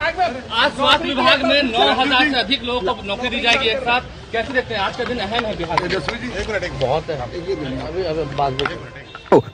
आज स्वास्थ्य विभाग में 9,000 से अधिक लोगों को नौकरी दी जाएगी एक साथ। कैसे देखते हैं आज का दिन अहम है बिहार में? बहुत है।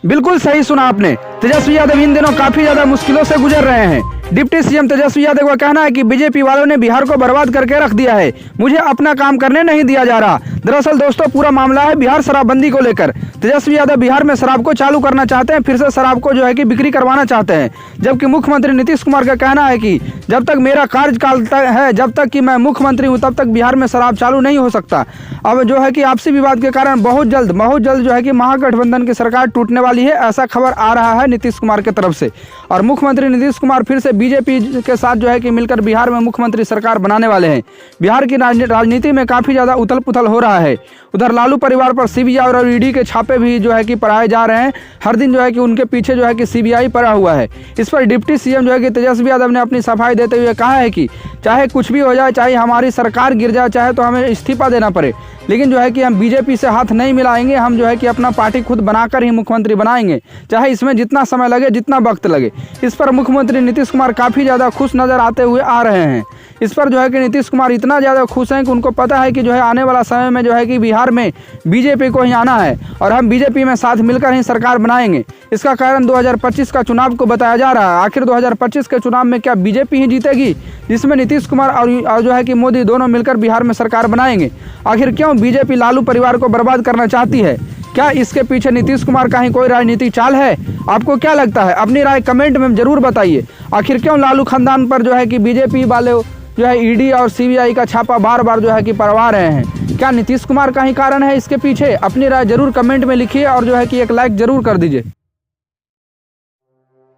बिल्कुल सही सुना आपने। तेजस्वी यादव इन दिनों काफी ज्यादा मुश्किलों से गुजर रहे हैं। डिप्टी सीएम तेजस्वी यादव का कहना है कि बीजेपी वालों ने बिहार को बर्बाद करके रख दिया है, मुझे अपना काम करने नहीं दिया जा रहा। दरअसल दोस्तों पूरा मामला है बिहार शराबबंदी को लेकर। तेजस्वी यादव बिहार में शराब को चालू करना चाहते हैं, फिर से शराब को जो है कि बिक्री करवाना चाहते हैं। जबकि मुख्यमंत्री नीतीश कुमार का कहना है कि जब तक मेरा कार्यकाल है, जब तक कि मैं मुख्यमंत्री हूं, तब तक बिहार में शराब चालू नहीं हो सकता। अब जो है कि आपसी विवाद के कारण बहुत जल्द जो है कि महागठबंधन की सरकार टूटने वाली है, ऐसा खबर आ रहा है नीतीश कुमार की तरफ से। और मुख्यमंत्री नीतीश कुमार फिर से बीजेपी के साथ जो है कि मिलकर बिहार में मुख्यमंत्री सरकार बनाने वाले हैं। बिहार की राजनीति में काफी ज्यादा उथल पुथल हो रहा है। उधर लालू परिवार पर सीबीआई और ईडी के छापे भी जो है कि पढ़ाए जा रहे हैं। हर दिन जो है कि उनके पीछे जो है कि सीबीआई पड़ा हुआ है। इस पर डिप्टी सीएम जो है कि तेजस्वी यादव ने अपनी सफाई देते हुए कहा है कि चाहे कुछ भी हो जाए, चाहे हमारी सरकार गिर जाए, चाहे तो हमें इस्तीफा देना पड़े, लेकिन जो है कि हम बीजेपी से हाथ नहीं मिलाएंगे। हम जो है कि अपना पार्टी खुद बनाकर ही मुख्यमंत्री बनाएंगे, चाहे इसमें जितना समय लगे, जितना वक्त लगे। इस पर मुख्यमंत्री नीतीश कुमार काफ़ी ज़्यादा खुश नज़र आते हुए आ रहे हैं। इस पर जो है कि नीतीश कुमार इतना ज़्यादा खुश हैं कि उनको पता है कि जो है आने वाला समय में जो है कि बिहार में बीजेपी को ही आना है और हम बीजेपी में साथ मिलकर ही सरकार बनाएंगे। इसका कारण 2025 का चुनाव को बताया जा रहा है। आखिर 2025 के चुनाव में क्या बीजेपी ही जीतेगी, जिसमें नीतीश कुमार और जो है कि मोदी दोनों मिलकर बिहार में सरकार बनाएंगे? आखिर क्यों बीजेपी लालू परिवार को बर्बाद करना चाहती है? क्या इसके पीछे नीतीश कुमार का ही कोई राजनीतिक चाल है? आपको क्या लगता है? अपनी राय कमेंट में जरूर बताइए। आखिर क्यों लालू खानदान पर जो है कि बीजेपी वाले जो है ईडी और सीबीआई का छापा बार बार जो है कि पड़वा रहे हैं? क्या नीतीश कुमार का ही कारण है इसके पीछे? अपनी राय जरूर कमेंट में लिखिए और जो है कि एक लाइक जरूर कर दीजिए।